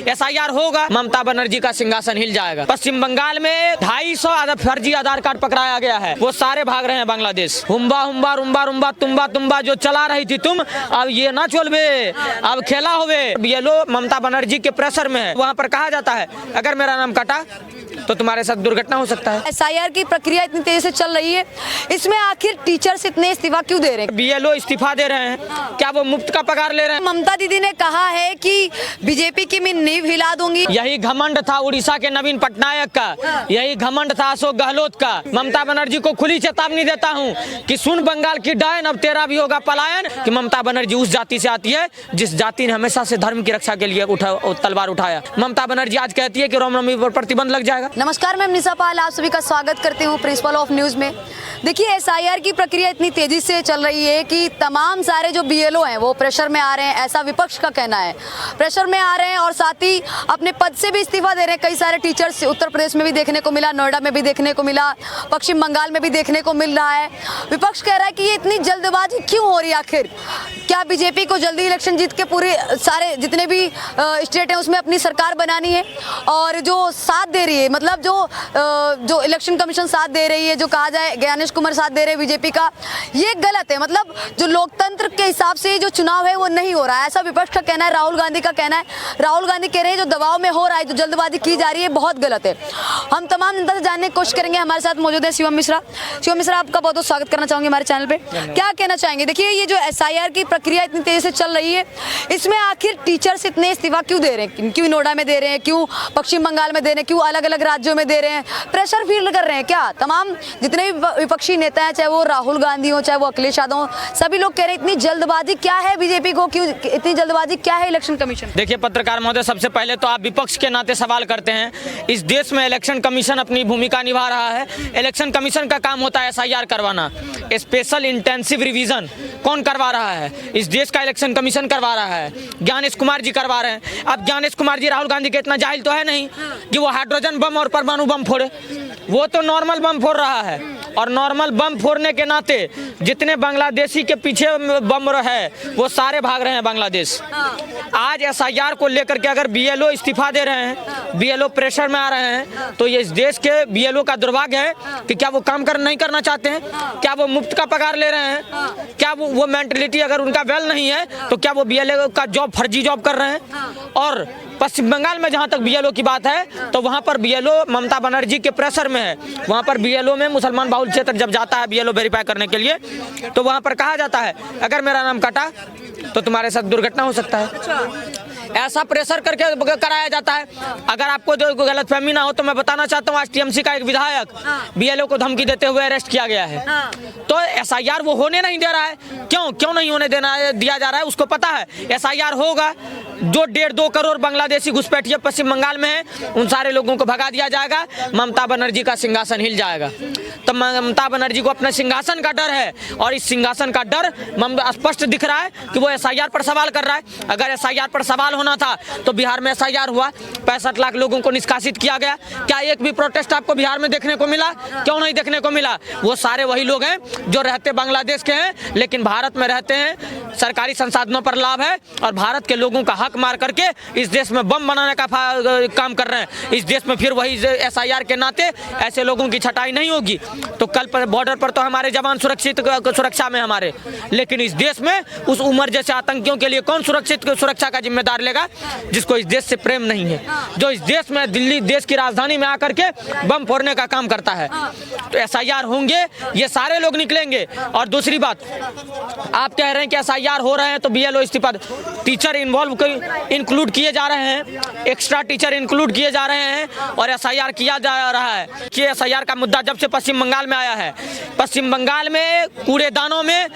SIR होगा, ममता बनर्जी का सिंहासन हिल जाएगा। पश्चिम बंगाल में 250 फर्जी आधार कार्ड पकड़ाया गया है, वो सारे भाग रहे हैं बांग्लादेश। हुम्बा हुम्बा रुम्बा रुम्बा तुम्बा तुम्बा जो चला रही थी तुम, अब ये ना चलबे, अब खेला होवे। ये लो ममता बनर्जी के प्रेशर में है। वहाँ पर कहा जाता है अगर मेरा नाम कटा तो तुम्हारे साथ दुर्घटना हो सकता है। SIR की प्रक्रिया इतनी तेजी से चल रही है, इसमें आखिर टीचर्स इतने इस्तीफा क्यों दे रहे हैं? BLO इस्तीफा दे रहे हैं, क्या वो मुफ्त का पगार ले रहे हैं? ममता दीदी ने कहा है कि बीजेपी की मैं नींव हिला दूंगी। यही घमंड था उड़ीसा के नवीन पटनायक का, यही घमंड था अशोक गहलोत का। ममता बनर्जी को खुली चेतावनी देता हूँ कि सुन बंगाल की डायन, अब तेरा भी होगा पलायन। कि ममता बनर्जी उस जाति से आती है जिस जाति ने हमेशा से धर्म की रक्षा के लिए तलवार उठाया। ममता बनर्जी आज कहती है कि रामनवमी पर प्रतिबंध लग जाएगा। नमस्कार, मैं निशा पाल आप सभी का स्वागत करती हूँ प्रिंसिपल ऑफ न्यूज में। देखिए, SIR की प्रक्रिया इतनी तेजी से चल रही है कि तमाम सारे जो BLO हैं वो प्रेशर में आ रहे हैं, ऐसा विपक्ष का कहना है। प्रेशर में आ रहे हैं और साथ ही अपने पद से भी इस्तीफा दे रहे हैं। कई सारे टीचर्स उत्तर प्रदेश में भी देखने को मिला, नोएडा में भी देखने को मिला, पश्चिम बंगाल में भी देखने को मिल रहा है। विपक्ष कह रहा है कि ये इतनी जल्दबाजी क्यों हो रही है? आखिर क्या बीजेपी को जल्दी इलेक्शन जीत के पूरे सारे जितने भी स्टेट हैं उसमें अपनी सरकार बनानी है? और जो साथ दे रही है, मतलब जो इलेक्शन कमीशन साथ दे रही है, जो कहा जाए ज्ञानेश कुमार साथ दे रहे हैं बीजेपी का, ये गलत है। मतलब जो लोकतंत्र के हिसाब से जो चुनाव है वो नहीं हो रहा है, ऐसा विपक्ष का कहना है, राहुल गांधी का कहना है। राहुल गांधी कह रहे हैं जो दबाव में हो रहा है, जो जल्दबाजी की जा रही है, बहुत गलत है। हम तमाम जनता से जानने की कोशिश करेंगे। हमारे साथ मौजूद है शिवम मिश्रा। शिवम मिश्रा, आपका बहुत बहुत स्वागत करना चाहूंगी हमारे चैनल पे। क्या कहना चाहेंगे? देखिए, ये जो SIR की प्रक्रिया इतनी तेजी से चल रही है, इसमें आखिर टीचर्स इतने इस्तीफा क्यों दे रहे हैं? क्यों नोएडा में दे रहे हैं, क्यों पश्चिम बंगाल में दे रहे हैं, क्यों अलग अलग राज्यों में दे रहे हैं? प्रेशर फील कर रहे हैं क्या? तमाम जितने भी विपक्षी नेता हैं, चाहे वो राहुल गांधी हो, चाहे वो अखिलेश यादव हो, सभी लोग कह रहे हैं इतनी जल्दबाजी क्या है बीजेपी को, क्यों इतनी जल्दबाजी क्या है इलेक्शन कमीशन? देखिए पत्रकार महोदय, सबसे पहले तो आप विपक्ष के नाते सवाल करते हैं। इस देश में इलेक्शन कमीशन अपनी भूमिका निभा रहा है। इलेक्शन कमीशन का काम होता है SIR करवाना। स्पेशल इंटेंसिव रिवीजन कौन करवा रहा है? इस देश का इलेक्शन कमीशन करवा रहा है, ज्ञानेश कुमार जी करवा रहे हैं। अब ज्ञानेश कुमार जी राहुल गांधी के इतना जाहिल तो है नहीं कि वो हाइड्रोजन बम और परमाणु बम फोड़े। वो तो नॉर्मल बम फोड़ रहा है, और नॉर्मल बम फोड़ने के नाते जितने बांग्लादेशी के पीछे बम है वो सारे भाग रहे हैं बांग्लादेश। आज SIR को लेकर के अगर BLO इस्तीफा दे रहे हैं, BLO प्रेशर में आ रहे हैं, तो ये इस देश के BLO का दुर्भाग्य है कि क्या वो काम नहीं करना चाहते हैं? क्या वो मुफ्त का पगार ले रहे हैं? क्या वो मेंटलिटी अगर उनका वेल नहीं है तो क्या वो BLO का जॉब फर्जी जॉब कर रहे हैं? और पश्चिम बंगाल में जहाँ तक BLO की बात है तो वहाँ पर BLO ममता बनर्जी के प्रेशर में है। वहाँ पर BLO में मुसलमान बाहुल क्षेत्र जब जाता है BLO वेरीफाई करने के लिए, तो वहाँ पर कहा जाता है अगर मेरा नाम कटा तो तुम्हारे साथ दुर्घटना हो सकता है। ऐसा प्रेशर करके कराया जाता है। अगर आपको जो गलतफहमी ना हो तो मैं बताना चाहता हूँ, आज TMC का एक विधायक BLO को धमकी देते हुए अरेस्ट किया गया है। तो SIR वो होने नहीं दे रहा है। क्यों नहीं होने दिया जा रहा है? उसको पता है SIR होगा, जो 1.5-2 करोड़ बांग्लादेशी घुसपैठिए पश्चिम बंगाल में है, उन सारे लोगों को भगा दिया जाएगा, ममता बनर्जी का सिंहासन हिल जाएगा। तो ममता बनर्जी को अपने सिंहासन का डर है, और इस सिंहासन का डर स्पष्ट दिख रहा है कि वो SIR पर सवाल कर रहा है। अगर SIR पर सवाल होना था तो बिहार में SIR हुआ, 65 लाख लोगों को निष्कासित किया गया। क्या एक भी प्रोटेस्ट आपको बिहार में देखने को मिला? क्यों नहीं देखने को मिला? वो सारे वही लोग हैं जो रहते बांग्लादेश के हैं लेकिन भारत में रहते हैं, सरकारी संसाधनों पर लाभ है, और भारत के लोगों का हक मार करके इस देश में बम बनाने का काम कर रहे हैं। इस देश में फिर वही SIR के नाते ऐसे लोगों की छटाई नहीं होगी। तो कल पर बॉर्डर पर तो हमारे जवान सुरक्षा में हमारे, लेकिन इस देश में उस उम्र जैसे आतंकियों के लिए कौन सुरक्षा का जिम्मेदार लेगा जिसको इस देश से प्रेम नहीं है, जो इस देश में दिल्ली देश की राजधानी में आकर के बम फोड़ने का काम करता है? तो SIR होंगे, ये सारे लोग निकलेंगे। और दूसरी बात, आप कह रहे हैं कि SIR हो रहे हैं तो BLO इस्तीफा, टीचर इंक्लूड किए जा रहे हैं, एक्स्ट्रा टीचर इंक्लूड किए जा रहे हैं, और SIR किया जा रहा है कि SIR का मुद्दा जब से पश्चिम बंगाल में आया है, पश्चिम बंगाल में कूड़ेदानों में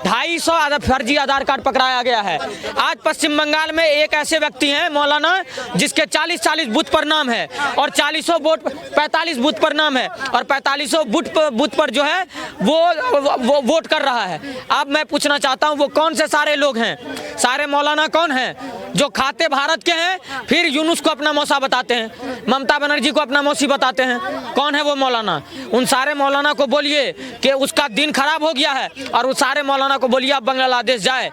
250 फर्जी आधार कार्ड पकड़ाया गया है। आज पश्चिम बंगाल में एक ऐसे व्यक्ति हैं मौलाना जिसके 40 बूथ पर नाम है, और 45 बूथ पर नाम है, और 45 बूथ पर जो है वो वोट कर रहा है। अब मैं पूछना चाहता हूं वो कौन से सारे लोग हैं? सारे मौलाना कौन हैं जो खाते भारत के हैं, फिर यूनुस को अपना मौसा बताते हैं, ममता बनर्जी को अपना मौसी बताते हैं? कौन है वो मौलाना? उन सारे मौलाना को बोलिए कि उसका दिन खराब हो गया है, और उस सारे मौलाना को बोलिए आप बांग्लादेश जाए।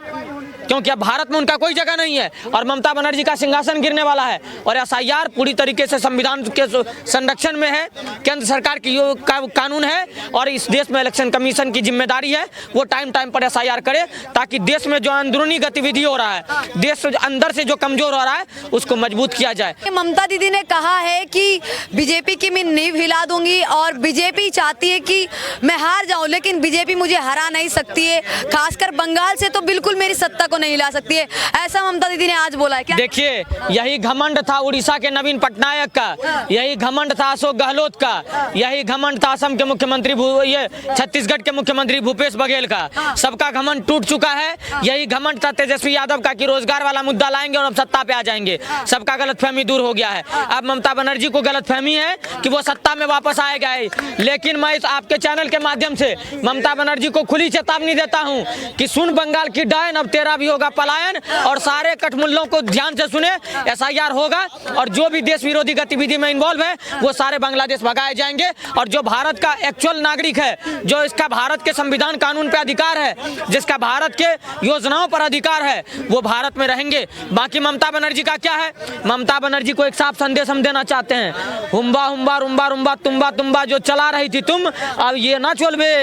क्योंकि अब भारत में उनका कोई जगह नहीं है और ममता बनर्जी का सिंहासन गिरने वाला है। और एसआईआर पूरी तरीके से संविधान के संरक्षण में है, केंद्र सरकार की कानून है और इस देश में इलेक्शन कमीशन की जिम्मेदारी है वो टाइम टाइम पर एसआईआर करे, ताकि देश में जो अंदरूनी गतिविधि हो रहा है, देश अंदर से जो कमजोर हो रहा है उसको मजबूत किया जाए। ममता दीदी ने कहा है कि बीजेपी की मैं नींव हिला दूंगी और बीजेपी चाहती है कि मैं हार जाऊं, लेकिन बीजेपी मुझे हरा नहीं सकती है, खासकर बंगाल से तो बिल्कुल मेरी सत्ता को नहीं हिला सकती है, ऐसा ममता दीदी ने आज बोला है। क्या देखिए, यही घमंड था उड़ीसा के नवीन पटनायक का, यही घमंड था अशोक गहलोत का, यही घमंड था असम के मुख्यमंत्री ये छत्तीसगढ़ के मुख्यमंत्री भूपेश बघेल का। सबका घमंड टूट चुका है। यही घमंड था तेजस्वी यादव का कि रोजगार वाला मुद्दा लाएंगे और अब सत्ता पे आ जाएंगे। सबका गलतफहमी दूर हो गया है। अब ममता बनर्जी को गलतफहमी है कि वो सत्ता में वापस आएगा, लेकिन मैं इस आपके चैनल के माध्यम से ममता बनर्जी को खुली चेतावनी देता हूं कि सुन बंगाल की डायन, अब तेरा भी होगा पलायन। और सारे कठमुल्लों को ध्यान से सुने, एसआईआर होगा और जो भी देश विरोधी गतिविधि में इन्वॉल्व है वो सारे बांग्लादेश भगाए जाएंगे। और जो भारत का एक्चुअल नागरिक है, जो इसका भारत के संविधान कानून पे अधिकार है, जिसका भारत के योजनाओं पर अधिकार है, वो भारत में रहेंगे। बाकी ममता बनर्जी का क्या है? ममता बनर्जी को एक साफ संदेश हम देना चाहते हैं, हुम्बा हुम्बा रुम्बा रुम्बा तुम्बा तुम्बा जो चला रही थी तुम, अब ये ना चलबे,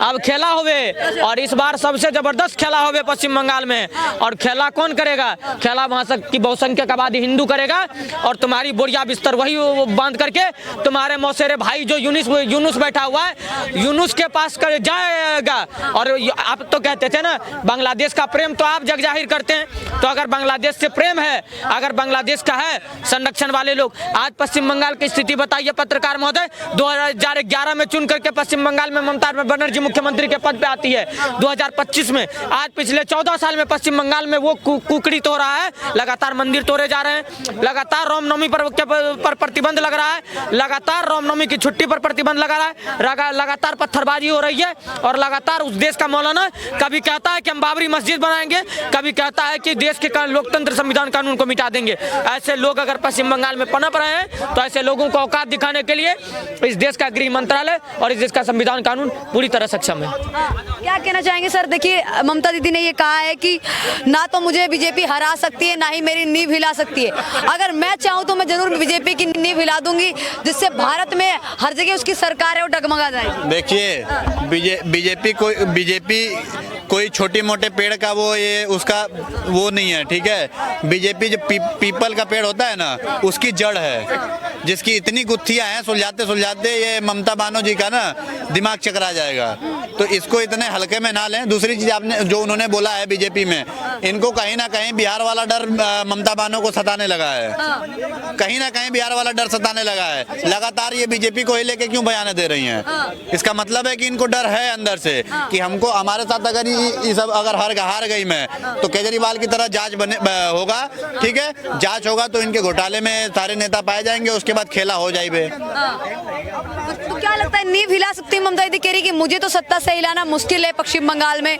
अब खेला होवे। और इस बार सबसे जबरदस्त खेला होवे पश्चिम बंगाल में। और खेला कौन करेगा? खेला वहां की बहुसंख्यक आबादी हिंदू करेगा और तुम्हारी बोरिया बिस्तर वही बांध करके तुम्हारे मौसेरे भाई जो यूनुस बैठा हुआ है, यूनुस के पास कर जाएगा। और आप तो कहते थे ना बांग्लादेश का प्रेम, तो आप जग जाहिर करते हैं। तो अगर बांग्लादेश से प्रेम है, अगर बांग्लादेश का है संरक्षण वाले लोग, आज पश्चिम बंगाल की स्थिति बताइए पत्रकार महोदय। 2011 में चुन करके पश्चिम बंगाल में ममता बनर्जी मुख्यमंत्री के पद पे आती है। 2025 में, आज पिछले 14 साल में पश्चिम बंगाल में वो कुकड़ी तो रहा है, लगातार मंदिर तोड़े जा रहे हैं, लगातार रामनवमी पर प्रतिबंध लग रहा है, लगातार रामनवमी की छुट्टी पर प्रतिबंध लगा रहा है, लगातार पत्थरबाजी हो रही है और लगातार उस देश का मौलाना कभी कहता है कि हम बाबरी मस्जिद बनाएंगे, कभी कहता है कि देश के लोकतंत्र संविधान कानून को मिटा देंगे। ऐसे लोग अगर पश्चिम बंगाल में पनप रहे हैं तो ऐसे लोगों को औकात दिखाने के लिए इस देश का गृह मंत्रालय और इस देश का संविधान कानून पूरी तरह सक्षम है। क्या कहना चाहेंगे सर? देखिए, ममता दीदी ने ये कहा है कि ना तो मुझे बीजेपी हरा सकती है, ना ही मेरी नींव हिला सकती है। अगर मैं चाहूँ तो मैं जरूर बीजेपी की नींव हिला दूंगी, जिससे भारत में हर जगह उसकी सरकार है वो डगमगा जाएगी। देखिए, बीजेपी कोई छोटे मोटे पेड़ का उसका वो नहीं है, ठीक है। बीजेपी जो पीपल का पेड़ होता है ना, उसकी जड़ है, जिसकी इतनी गुत्थियां हैं, सुलझाते सुलझाते ये ममता बानो का ना दिमाग चकरा जाएगा। तो इसको इतने हल्के में ना लें। दूसरी चीज आपने जो उन्होंने बोला है बीजेपी में, इनको कहीं ना कहीं बिहार वाला डर ममता बानो को सताने लगा है, कहीं ना कहीं बिहार वाला डर सताने लगा है। लगातार ये बीजेपी को ही लेके क्यों बयान दे रही हैं? इसका मतलब है कि इनको डर है अंदर से कि हमको हमारे साथ अगर ये सब अगर हार गई मैं, तो केजरीवाल की तरह जांच होगा, ठीक है, जांच होगा तो इनके घोटाले में सारे नेता पाए जाएंगे, उसके बाद खेला हो जाएगा। तो क्या लगता है नींव हिला सकती है ममता दीदी? कह रही कि मुझे तो सत्ता से हिलाना मुश्किल है पश्चिम बंगाल में,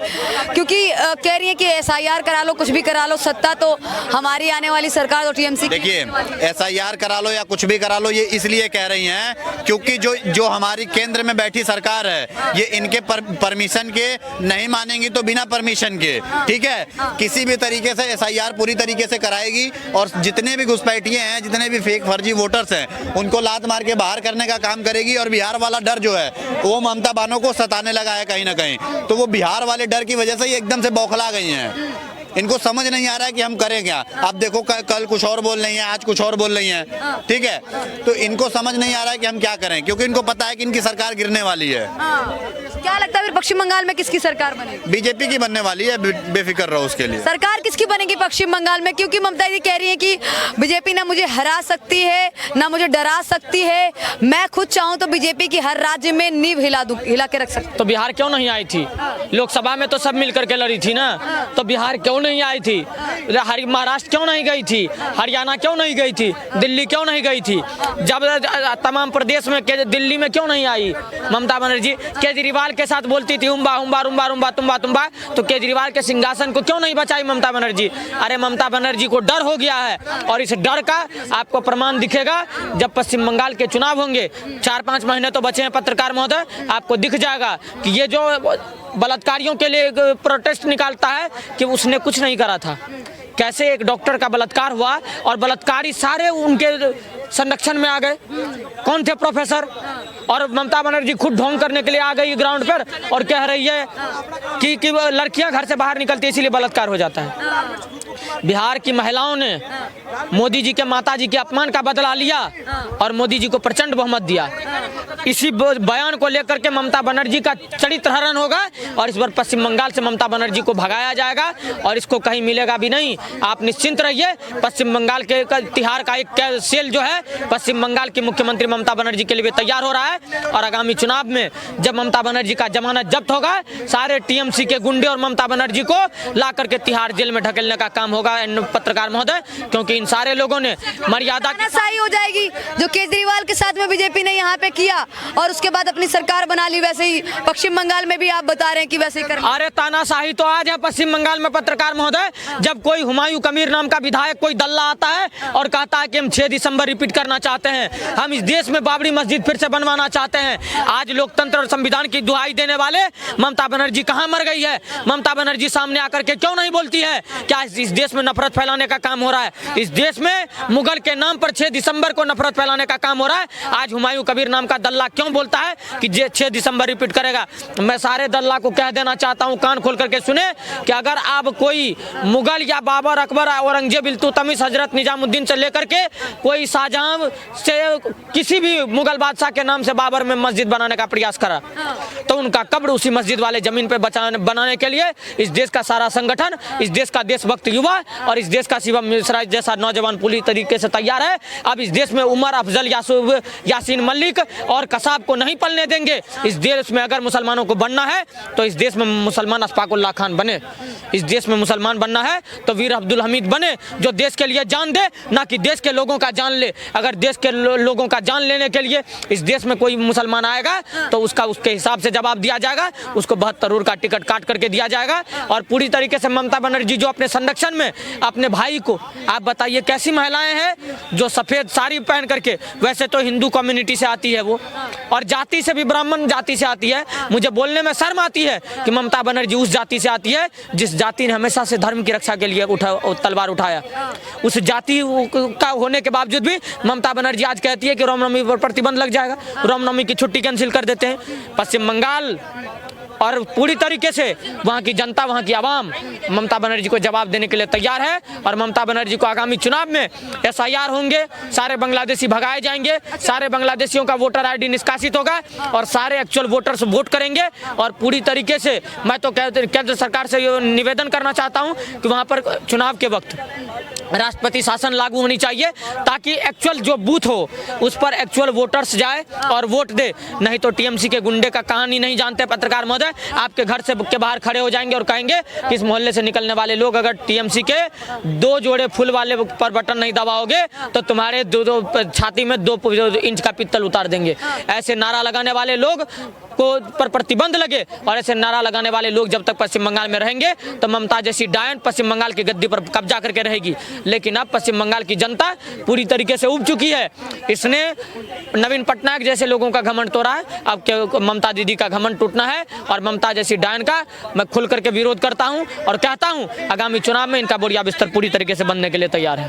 क्योंकि कह रही है कि एसआईआर करा लो, कुछ भी करा लो, सत्ता तो हमारी आने वाली सरकार तो टीएमसी। देखिए, एसआईआर करा लो या कुछ भी करा लो, ये इसलिए कह रही हैं क्योंकि जो हमारी केंद्र में बैठी सरकार है, ये इनके परमिशन के नहीं मानेंगी तो बिना परमिशन के, ठीक है, किसी भी तरीके से एसआईआर पूरी तरीके से कराएगी और जितने भी घुसपैठिए हैं, जितने भी फेक फर्जी वोटर्स हैं, उनको लात मार के बाहर करने का काम करेगी। और बिहार वाला डर जो है वो ममता बानो को सताने लगा है कहीं ना कहीं, तो वो बिहार वाले डर की वजह से ही एकदम से बौखला गई हैं। इनको समझ नहीं आ रहा है कि हम करें क्या। आप देखो कल कुछ और बोल रही हैं, आज कुछ और बोल रही हैं, ठीक है, तो इनको समझ नहीं आ रहा है कि हम क्या करें, क्योंकि इनको पता है कि इनकी सरकार गिरने वाली है। क्या लगता है फिर पश्चिम बंगाल में किसकी सरकार बनेगी? बीजेपी की बनने वाली है, बेफिक्र रहो उसके लिए। सरकार किसकी बनेगी पश्चिम बंगाल में? क्योंकि ममता जी कह रही है कि बीजेपी ना मुझे हरा सकती है, ना मुझे डरा सकती है, मैं खुद चाहूँ तो बीजेपी की हर राज्य में नींव हिला के रख सकती। तो बिहार क्यों नहीं आई थी? लोकसभा में तो सब मिल करके लड़ी थी ना, तो बिहार क्यों नहीं आई थी? महाराष्ट्र क्यों नहीं गई थी? हरियाणा क्यों नहीं गई थी? दिल्ली क्यों नहीं गई थी? जब तमाम प्रदेश में, दिल्ली में क्यों नहीं आई ममता बनर्जी? केजरीवाल केजरीवाल के साथ बोलती थी उम्बा उम्बा रुम्बा रुम्बा तुम्बा तुम्बा, तो केजरीवाल के सिंहासन को क्यों नहीं बचाई ममता बनर्जी? अरे ममता बनर्जी को डर हो गया है, और इस डर का आपको प्रमाण दिखेगा जब पश्चिम बंगाल के चुनाव होंगे। 4-5 महीने तो बचे हैं पत्रकार महोदय, आपको दिख जाएगा कि ये जो बलात्कारियों के लिए प्रोटेस्ट निकालता है कि उसने कुछ नहीं करा था। कैसे एक डॉक्टर का बलात्कार हुआ और बलात्कारी सारे उनके संरक्षण में आ गए। कौन थे? प्रोफेसर। और ममता बनर्जी खुद ढोंग करने के लिए आ गई ग्राउंड पर और कह रही है कि लड़कियां घर से बाहर निकलती है इसीलिए बलात्कार हो जाता है। बिहार की महिलाओं ने मोदी जी के माता जी के अपमान का बदला लिया और मोदी जी को प्रचंड बहुमत दिया। इसी बयान को लेकर के ममता बनर्जी का चरित्र हरण होगा और इस बार पश्चिम बंगाल से ममता बनर्जी को भगाया जाएगा और इसको कहीं मिलेगा भी नहीं। आप निश्चिंत रहिए, पश्चिम बंगाल के तिहाड़ का एक सेल जो है पश्चिम बंगाल की मुख्यमंत्री ममता बनर्जी के लिए तैयार हो रहा है। और आगामी चुनाव में जब ममता बनर्जी का जमानत जब्त होगा, सारे टीएमसी के गुंडे और ममता बनर्जी को ला करके तिहाड़ जेल में ढकेलने का काम होगा पत्रकार महोदय, क्योंकि इन सारे लोगों ने मर्यादा सही हो जाएगी जो केजरीवाल के साथ में बीजेपी ने यहाँ पे किया और उसके बाद अपनी सरकार बना ली, वैसे ही पश्चिम बंगाल में भी आप बता रहे हैं कि वैसे ही कर। अरे तानाशाही तो आज है पश्चिम बंगाल में पत्रकार महोदय, जब कोई हुमायूं कबीर नाम का विधायक कोई दल्ला आता है और कहता है कि हम 6 दिसंबर रिपीट करना चाहते हैं, हम इस देश में बाबरी मस्जिद फिर से बनवाना चाहते हैं। आज लोकतंत्र और संविधान की दुहाई देने वाले ममता बनर्जी कहाँ मर गई है? ममता बनर्जी सामने आकर के क्यों नहीं बोलती है? क्या इस देश में नफरत फैलाने का काम हो रहा है? इस देश में मुगल के नाम पर 6 दिसंबर को नफरत फैलाने का काम हो रहा है। आज हुमायूं कबीर नाम का दल्ला क्यों बोलता है कि 6 दिसंबर रिपीट करेगा? मैं सारे दल्ला को कह देना चाहता हूं, कान खोल करके सुने, कि अगर आप कोई मुगल या बाबर, अकबर, औरंगजेब, इल्तुतमिश, हजरत निजामुद्दीन से लेकर के कोई शाहजहां से किसी भी मुगल बादशाह के नाम से बाबर में मस्जिद बनाने का प्रयास करा तो उनका कब्र उसी मस्जिद वाले जमीन पे बनाने के लिए इस देश का सारा संगठन, इस देश का देशभक्त युवा और इस देश का शिवम मिश्रा जैसा नौजवान पूरी तरीके से तैयार है। अब इस देश में उमर अफजल, यासीन मलिक और कसाब को नहीं पलने देंगे। इस देश में अगर मुसलमानों को बनना है तो इस देश में मुसलमान अशफाकुल्लाह खान बने, इस देश में मुसलमान बनना है तो वीर अब्दुल हमीद बने, जो देश के लिए जान दे, ना कि देश के लोगों का जान ले। अगर देश के लोगों का जान लेने के लिए इस देश में कोई मुसलमान आएगा तो उसका उसके हिसाब से जवाब दिया जाएगा, उसको 72 का टिकट काट करके दिया जाएगा। और पूरी तरीके से ममता बनर्जी जो अपने संरक्षण में अपने भाई को, आप बताइए कैसी महिलाएं हैं जो सफेद साड़ी पहन करके, वैसे तो हिंदू कम्युनिटी से आती है वो और जाति से भी ब्राह्मण जाति से आती है। मुझे बोलने में शर्म आती है कि ममता बनर्जी उस जाति से आती है जिस जाति ने हमेशा से धर्म की रक्षा के लिए तलवार उठाया। उस जाति का होने के बावजूद भी ममता बनर्जी आज कहती है कि रामनवमी पर प्रतिबंध लग जाएगा, रामनवमी की छुट्टी कैंसिल कर देते हैं। पश्चिम बंगाल और पूरी तरीके से वहाँ की जनता, वहाँ की आवाम ममता बनर्जी को जवाब देने के लिए तैयार है। और ममता बनर्जी को आगामी चुनाव में SIR होंगे, सारे बांग्लादेशी भगाए जाएंगे, सारे बांग्लादेशियों का वोटर ID निष्कासित होगा और सारे एक्चुअल वोटर्स वोट करेंगे। और पूरी तरीके से मैं तो केंद्र सरकार से निवेदन करना चाहता हूँ कि वहाँ पर चुनाव के वक्त राष्ट्रपति शासन लागू होनी चाहिए ताकि एक्चुअल जो बूथ हो उस पर एक्चुअल वोटर्स जाए और वोट दे। नहीं तो टीएमसी के गुंडे का कहानी नहीं जानते पत्रकार महोदय, आपके घर से के बाहर खड़े हो जाएंगे और कहेंगे कि इस मोहल्ले से निकलने वाले लोग अगर टीएमसी के 2 जोड़े फूल वाले पर बटन नहीं दबाओगे तो तुम्हारे 2 छाती में 2 इंच का पित्तल उतार देंगे। ऐसे नारा लगाने वाले लोग को पर प्रतिबंध लगे और ऐसे नारा लगाने वाले लोग जब तक पश्चिम बंगाल में रहेंगे तो ममता जैसी डायन पश्चिम बंगाल की गद्दी पर कब्जा करके रहेगी। लेकिन अब पश्चिम बंगाल की जनता पूरी तरीके से उब चुकी है। इसने नवीन पटनायक जैसे लोगों का घमंड तोड़ा है, अब ममता दीदी का घमंड टूटना है। और ममता जैसी डायन का मैं खुल करके विरोध करता हूं और कहता हूं आगामी चुनाव में इनका बोरिया बिस्तर पूरी तरीके से बनने के लिए तैयार है।